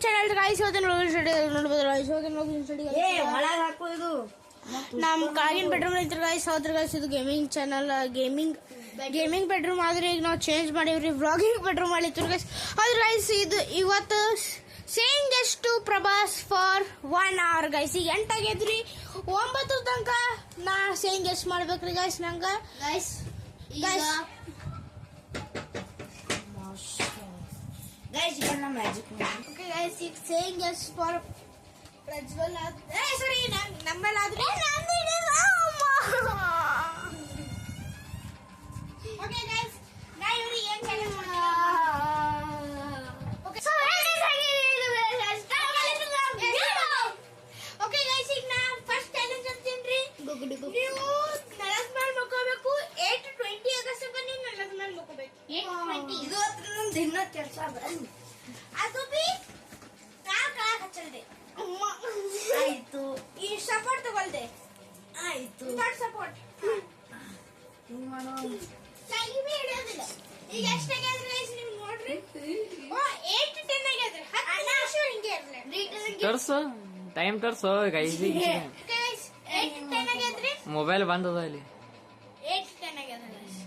Channel guys ಇವತ್ತು ನೋಡ್ಬೋದು guys ನಮ್ಮ ಕಾಗಿನ ಬೆಡ್ರೂಮ್ ಐತ್ರಿ ಗಾಯ್ಸ್ ಹೌದ್ರಿ ಗಾಯ್ಸ್ ಇದು ಗೇಮಿಂಗ್ ಚಾನಲ್ ಗೇಮಿಂಗ್ ಬೆಡ್ರೂಮ್ ಆದ್ರೆ ಈಗ ನಾವು ಚೇಂಜ್ ಮಾಡೀವ್ರಿ ವ್ಲಾಗಿಂಗ್ ಬೆಡ್ರೂಮ್ ಮಾಡಿತ್ತು ಗಾಯ್ಸ್ ಹೌದ್ರಿ ಗಾಯ್ಸ್ ಇದು ಇವತ್ತು ಸೇಯಿಂಗ್ ಎಷ್ಟು ಪ್ರಭಾಸ್ ಫಾರ್ 1 hour ಗೈಸ್ ಈಗ 8 ಆಗೈತ್ರಿ 9 ತನಕ ನಾ ಸೇಯಿಂಗ್ ಎಷ್ಟು ಮಾಡ್ಬೇಕ್ರಿ ಗಾಯ್ಸ್ ನಂಗ ಗೈಸ್ ಇದನ್ನ ಮ್ಯಾಜಿಕ್ ಓಕೆ ಗೈಸ್ ಈಗ ಸೇಯಿಂಗ್ ಎಷ್ಟು ಫಾರ್ ಪ್ರಜ್ವಲ್ ಸಾರಿ ನಮ್ಮಲ್ಲಾದ್ರೆ ಓಕೆ ಗೈಸ್ ನಾ ಇವ್ರಿಗೆ ಏನ್ challenge okay so okay guys ಈಗ ನಾ ಫಸ್ಟ್ ಚಾಲೆಂಜ್ ಅಂತೀನ್ರಿ ನೀವು ನಲಸ್ ಮೇಲೆ ಮಕ್ಕೋಬೇಕು 8 to 20 ಆಗಸಕ ನೀವು ನಲಸ್ ಮೇಲೆ ಮಕ್ಕೋಬೇಕು 8 20 ಇದು ಹತ್ರ ನಮ್ ದಿನ ಕೆಲಸ ಅದು ಬಿ ಕಾ ಹಚ್ಚಲ್ದೆ ಆಯ್ತು ಈ ಸಪೋರ್ಟ್ ತಗೊಳ್ದೆ ಆಯ್ತು ಥರ್ಡ್ ಸಪೋರ್ಟ್ ಹಿಂಗ್ ಮಾಡೋ ಸೈಗಿ ಬಿ ಹಿಡಿಯೋದಿಲ್ಲ ಈಗ ಎಷ್ಟಾಗಿ ಆದ್ರೆ ಗೈಸ್ ನೀವು ನೋಡ್ರಿ 8 to 10 ಆಗಿದ್ರೆ 10 ನಿಮಿಷ ಹಿಂಗೆ ಇರ್ಲಿ ತೋರ್ಸು ಟೈಮ್ ತೋರ್ಸು ಗೈಸ್ ಗೈಸ್ 8 to 10 ಆಗಿದ್ರೆ ಮೊಬೈಲ್ ಬಂದದ ಇಲ್ಲಿ 8 to 10 ಆಗಿದ್ರೆ guys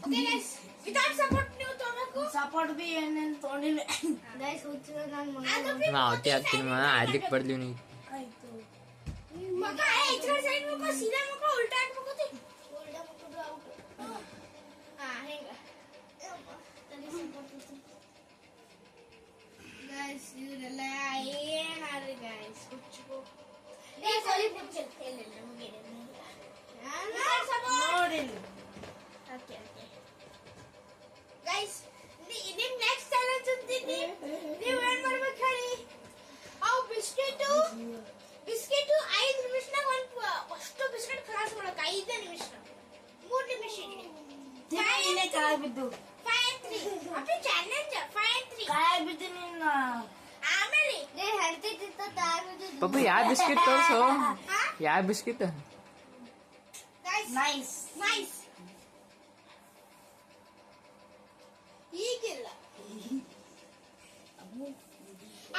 okay guys without support ನೀವು ತಗೋಬೇಕು ಸಪೋರ್ಟ್ ಬಿ ಏನೇನು ತೊಗೊಂಡಿಲ್ಲ ಗೈಸ್ ಹುಚ್ಚಿದ ನಾನು ನಾ ಅವತ್ತೆ ಹಾಕ್ತೀನಿ ಆಡ್ಲಿಕ್ಕೆ ಬರ್ಲಿ ನೀವು ಆಯ್ತು ಮಗ ಇತರ ಸೈಡ್ ಮಗ ಸೀದಾ ಮಗ ಉಲ್ಟಾ ಹಾಕ್ಬೇಕು ಉಲ್ಟಾ ಹೆಂಗ ಗೈಸ್ ಇದೆಲ್ಲ ಏನಾದ್ರಿ ಗೈಸ್ ಹುಚ್ಚು ಸರಿ ಇಲ್ಲ ನಮಗೆ ನೋಡಿಲ್ಲ ಓಕೆ ಗೈಸ್ ನಿಮ್ ನೆಕ್ಸ್ಟ್ ಚಾಲೆಂಜ್ ಅಂತೀನಿ ನೀವು ಏನ್ ಮಾಡ್ಬೇಕು ಹೇಳಿ ಅವು ಬಿಸ್ಕೆಟ್ 5 ನಿಮಿಷನಾಗ ಅಷ್ಟು ಬಿಸ್ಕೆಟ್ ಖಲಾಸ್ ಮಾಡಕ್ 5 ನಿಮಿಷ 3 ನಿಮಿಷ ತಿನ್ನೇ ಕಾಯಿ ಬಿದ್ದು 5 3 ಅಪ್ಪಿ ಚಾಲೆಂಜ್ 5 3 ಕಾಯಿ ಬಿದ್ದು ನಿನ್ನ ಆಮೇಲೆ ನೀ ಹೇಳ್ತಿದ್ದ ತಾಗಿದ್ದು ಪಪ್ಪು ಯಾವ ಬಿಸ್ಕಿಟ್ ತೋರ್ಸು ಯಾವ ಬಿಸ್ಕಿಟ್ ಗೈಸ್ ನೈಸ್ ಈಗಿಲ್ಲ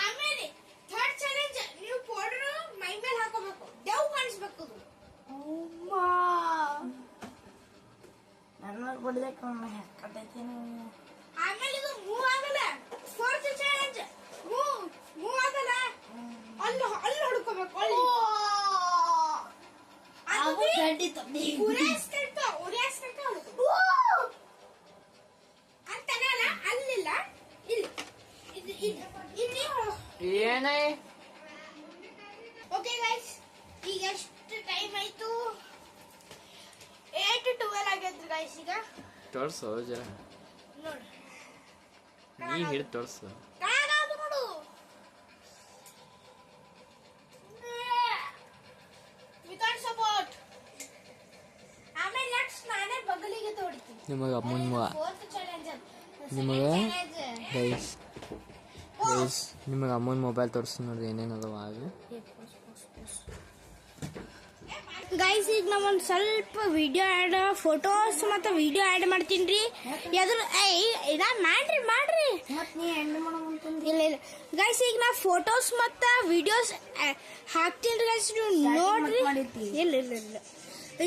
ಆಮೇಲೆ ಥರ್ಡ್ ಚಾಲೆಂಜ್ ನೀವು ಪೌಡರ್ ಮೈ ಮೇಲೆ ಹಾಕೋಬೇಕು ದೇವ್ ಕಾಣಿಸ್ಬೇಕು ನನ್ನ ಬಿಡ್ಬೇಕು ಕಟ್ಟೈತೀನಿ ಆಮೇಲೆ ಇದು ಮೂವ್ ಆಗಲ್ಲ ಫೋರ್ತ್ ಚಾಲೆಂಜ್ ಮೂವ್ ಆಗಲ್ಲ ಅಲ್ಲಿ ಹುಡ್ಕೋಬೇಕು ಅಲ್ಲಿ ಉರಿಯಾಸ್ಕಂತ ಅಂತನಲ್ಲ ಅಲ್ಲಿಲ್ಲ ಇಲ್ಲಿ ಏನೇ ಓಕೆ ಗೈಸ್ ಈಗ ಎಷ್ಟು ಟೈಮ್ ಆಯ್ತು 8 to 12 ಆಗೈತ್ರಿ ಗೈಸ್ ಈಗ ತೋರ್ಸು ಜರ ನೋಡಿ ನೀ ಹಿಡಿದು ತೋರ್ಸು ಕಾಣಾದು ನೋಡು ವಿತೌಟ್ ಸಪೋರ್ಟ್ ಆಮೇಲೆ ನೆಕ್ಸ್ಟ್ ನಾನೇ ಬಗಲಿಗೆ ತೋಡಿತೀನಿ ನಿಮಗೆ ಅಮ್ಮನ ಫೋರ್ತ್ ಚಾಲೆಂಜ್ ನಿಮಗೆ ಗೈಸ್ ನಿಮಗೆ ಅಮ್ಮನ ಮೊಬೈಲ್ ತೋರಿಸ್ತು ನೋಡ್ರಿ ಏನೇನು ಅದಾವ ಆಗಿ ಗೈಸ್ ಈಗ ನಾವು ಒಂದು ಸ್ವಲ್ಪ ವಿಡಿಯೋ ಆ್ಯಡ್ ಫೋಟೋಸ್ ಮತ್ತು ವಿಡಿಯೋ ಆ್ಯಡ್ ಮಾಡ್ತೀನಿ ರೀ ಯಾವ್ದು ಮಾಡ್ರಿ ಮತ್ ನೀ ಎಣ್ಣೆ ಮಾಡೋಂತಂದು ಇಲ್ಲ ಗೈಸ್ ಈಗ ನಾ ಫೋಟೋಸ್ ಮತ್ತು ವಿಡಿಯೋಸ್ ಹಾಕ್ತೀನಿ ರೀ ಗೈಸ್ ನೀವು ನೋಡ್ರಿ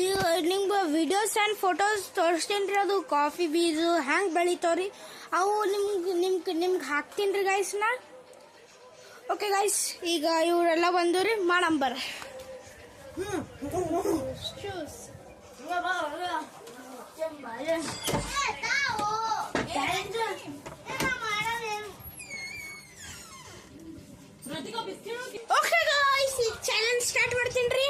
ಇಲ್ಲ ನಿಮ್ಗೆ ವಿಡಿಯೋಸ್ ಆ್ಯಂಡ್ ಫೋಟೋಸ್ ತೋರಿಸ್ತೀನಿ ರೀ ಅದು ಕಾಫಿ ಬೀಜು ಹ್ಯಾಂಗೆ ಬೆಳಿತಾವ್ರಿ ಅವು ನಿಮ್ಗೆ ಹಾಕ್ತೀನಿ ರೀ ಗೈಸ್ ನಾ ಓಕೆ ಗೈಸ್ ಈಗ ಇವರೆಲ್ಲ ಬಂದು ರೀ ಮಾಡಂಬರ್ ಓಕೆ ಗೈಸ್ ಈಗ ಚಾಲೆಂಜ್ ಸ್ಟಾರ್ಟ್ ಮಾಡ್ತೀನಿ ರೀ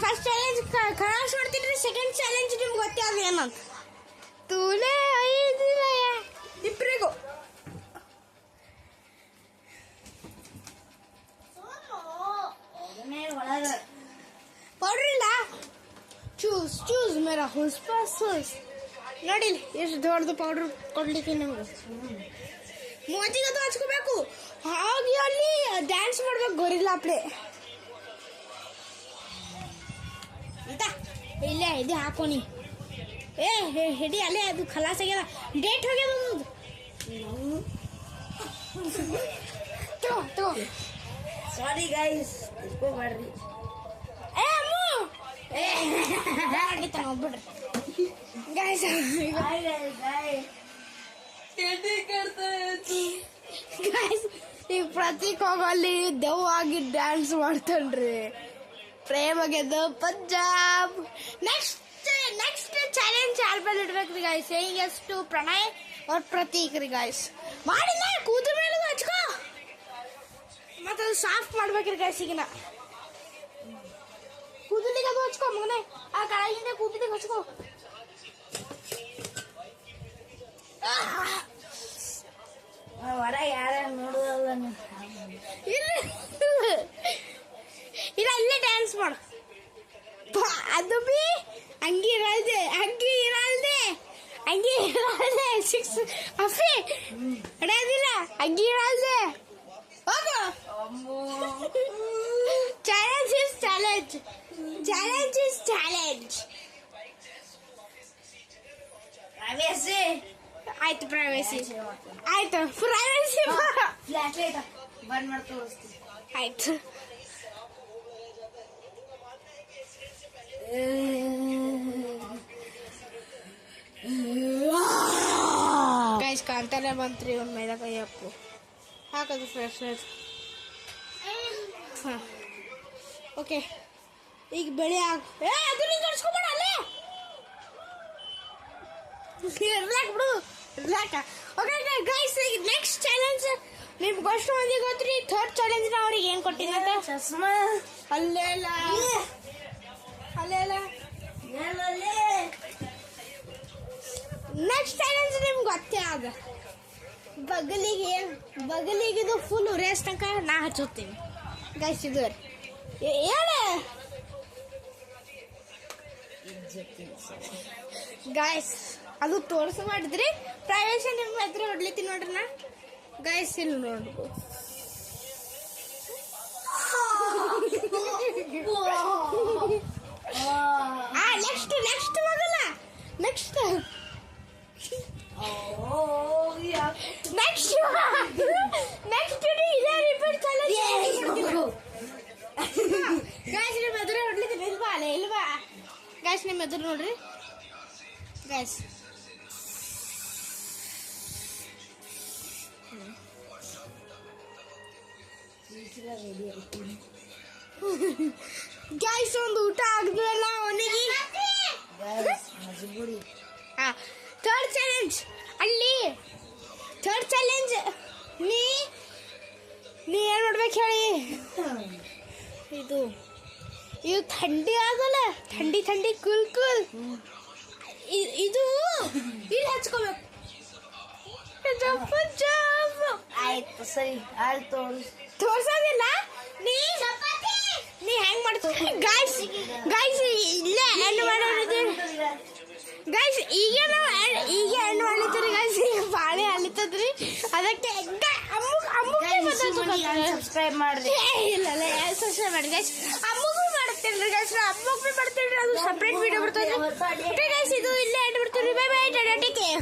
ಫಸ್ಟ್ ಚಾಲೆಂಜ್ ಖಲಾಸ್ ಮಾಡ್ತೀನಿ ರೀ ಸೆಕೆಂಡ್ ಚಾಲೆಂಜ್ ನಿಮ್ಗೆ ಗೊತ್ತಾಗ ಏನಂತ ತೂಲೆ 5 ಇಬ್ಬರಿಗೂ ಪೌಡ್ರ್ ಇಲ್ಲ ಚೂಸ್ ಮೇರಾ ಹುಸ್ಪಾಸ್ ನೋಡಿಲ್ಲ ಎಷ್ಟು ದೊಡ್ಡದು ಪೌಡ್ರ್ ಕೊಡ್ಲಿಕ್ಕೆ ನಿಮ್ಗೆ ಮೋಜಿಗದು ಹಚ್ಕೋಬೇಕು ಹಾಗೆ ಅಲ್ಲಿ ಡ್ಯಾನ್ಸ್ ಮಾಡ್ಬೇಕು ಗೊರಿಲ್ಲ ಪ್ಲೇ ಆಯ್ತಾ ಇಲ್ಲೇ ಇದು ಹಾಕೋನಿ ಹಿಡಿ ಅಲ್ಲೇ ಅದು ಖಲಾಸ್ ಆಗ್ಯದ ಡೇಟ್ ಹೋಗ್ಯದ ಸಾರಿ ಗೈಸ್ ತಿಳ್ಕೊಬೇಡ್ರಿ. ಏ ಅಮ್ಮು ಬಿಡ್ರಿ ಗೈಸ್ ಗೈಸ್ ಈಗ ಪ್ರತೀಕ್ ಹೋಗಲ್ಲಿ ದೆವ್ ಆಗಿ ಡ್ಯಾನ್ಸ್ ಮಾಡ್ತಾನ್ರಿ. ಪ್ರೇಮ ಗೆದ್ದು ಪಂಜಾಬ್. ನೆಕ್ಸ್ಟ್ ಚಾಲೆಂಜ್ ಆಲ್ಬಲ್ ಇಡ್ಬೇಕ್ರಿ ಗೈಸ್. ಸೇಯಿಂಗ್ ಎಷ್ಟು ಪ್ರಣಯ್ ಅವ್ರ ಪ್ರತೀಕ್ ರೀ ಗೈಸ್. ಮಾಡಿಲ್ಲ ಕೂದ್ರ ಮೇಲೆ ಹಚ್ಕೋ ಮತ್ತೆ ಅದು ಸಾಫ್ಟ್ ಮಾಡ್ಬೇಕ್ರಿ ಗೈಸ್. ಈಗಿನ ಕೂದಲಿಗೆ ಅದು ಹಚ್ಕೋ ಮಗನೇ. ಆ ಕೆಳಗಿಂದ ಕೂದಲಿಗೆ ಹಚ್ಕೋ. ಹೊರ ಯಾರ ನೋಡುದಲ್ಲ ಇಲ್ಲ ಇಲ್ಲೇ ಡ್ಯಾನ್ಸ್ ಮಾಡು. ಅದು ಬಿ ಅಂಗಿ ಇರಲ್ದೆ ಸಿಕ್ಸ್ ಅಫಿ ಅಡಿಯೋದಿಲ್ಲ. ಅಂಗಿ ಇರಲ್ದೆ ಹೋಗು. Challenge is challenge. ಆಯ್ತು ಪ್ರೈವೇಸಿ ಆಯ್ತು ಪ್ರೈವೇಸಿ ಫ್ಲಾಶ್ ಲೈಟ್ ಬಂದ್ ಮಾಡಿ ತೋರಿಸ್ತೀನಿ. ಆಯ್ತು. ಗೈಸ್ ಕಾಂತಾನೆ ಬಂತ್ರಿ ಒಂದ್ ಮೇಲೆ ಕೈ ಹಾಕು ಹಾಕೋದು ಫ್ರೆಶ್ ಓಕೆ. ಈಗ ಬೆಳೆ ಅದು ನೀನು ತೋರಿಸ್ಕೊಬೇಡ ಅಲ್ಲೇ ಇರ್ಲಾಕ್ ಬಿಡು ಇರ್ಲಾಕ. ಓಕೆ ಗೈಸ್ ಈಗ ನೆಕ್ಸ್ಟ್ ಚಾಲೆಂಜ್ ನಿಮ್ಗೆ ಅಷ್ಟು ಮಂದಿ ಗೊತ್ತ್ರಿ. ಥರ್ಡ್ ಚಾಲೆಂಜ್ ನ ಅವ್ರಿಗೆ ಏನ್ ಕೊಟ್ಟಿನಿ ಅಂತ ಚಸ್ಮಾ ಅಲ್ಲೇ ನೆಕ್ಸ್ಟ್ ಚಾಲೆಂಜ್ ನಿಮ್ಗೆ ಗೊತ್ತೇ ಆದ. ಬಗಲಿಗೆ ಫುಲ್ ಉರಿಯಸ್ ತನಕ ನಾ ಹಚ್ಚುತ್ತೀನಿ ಗೈಸ್. ಇದು ಹೇಳ ಗೈಸ್ ಅದು ತೋರ್ಸ ಮಾಡಿದ್ರಿ ಪ್ರವೇಶ ನಿಮ್ಮ ಹತ್ರ ಹೊಡ್ಲಿತ್ತೀನಿ ನೋಡ್ರಿ ನಾ ಗೈಸ್. ಇಲ್ಲಿ ನೋಡ್ಬೋದು ನೆಕ್ಸ್ಟ್ ಹೋಗಲ್ಲ. ನೆಕ್ಸ್ಟ್ ಇದೇ ರಿಪೀಟ್ ಚಾಲೆಂಜ್ ಗೈಸ್. ನಿಮ್ಮ ಎದುರು ಹೊಡ್ಲಿತ್ತೀನಿ ಇಲ್ವಾ ಗೈಸ್. ನಿಮ್ಮ ಎದುರು ನೋಡ್ರಿ ಗೈಸ್. ಗೈಸ್ ಒಂದು ಊಟ ಆಗದಲ್ಲ ಅವನಿಗೆ. ಥರ್ಡ್ ಚಾಲೆಂಜ್ ಅಲ್ಲಿ ಥರ್ಡ್ ಚಾಲೆಂಜ್ ನೀ ಏನ್ ಮಾಡ್ಬೇಕು ಹೇಳಿ. ಇದು ಥಂಡಿ ಆಗಲ್ಲ. ಥಂಡಿ ಕೂಲ್ ಇದು ಇಲ್ಲಿ ಹಚ್ಕೋಬೇಕು. ಆಯ್ತು ಸರಿ ಆಯ್ತು ತೋರ್ಸೋದಿಲ್ಲ ನೀ ಹೆಂಗ್ ಮಾಡ್ತೀವಿ ಗೈಸ್. ಇಲ್ಲೇ ಎಂಡ್ ಮಾಡಿದ್ದೀವಿ ಗೈಸ್. ಈಗ ಎಂಡ್ ಮಾಡಿರ್ತೀರಿ ಗೈಸ್. ಈಗ ಬಾಳೆ ಅಲ್ಲಿತ್ತದ್ರಿ ಅದಕ್ಕೆ ಸಬ್ಸ್ಕ್ರೈಬ್ ಮಾಡ್ರಿ. ಇಲ್ಲ ಸಬ್ಸ್ಕ್ರೈಬ್ ಮಾಡಿ ಗೈಸ್. ಅಮ್ಮಗೂ ಮಾಡ್ತೇನ್ರಿ ಗೈಸ್. ಅಮ್ಮಗ್ ಬಿ ಮಾಡ್ತೇನ್ರಿ. ಅದು ಸಪ್ರೇಟ್ ವಿಡಿಯೋ ಬರ್ತದೆ ಗೈಸ್. ಇದು ಇಲ್ಲೇ ಎಂಡ್ ಬಿಡ್ತೀವಿ. Bye take care.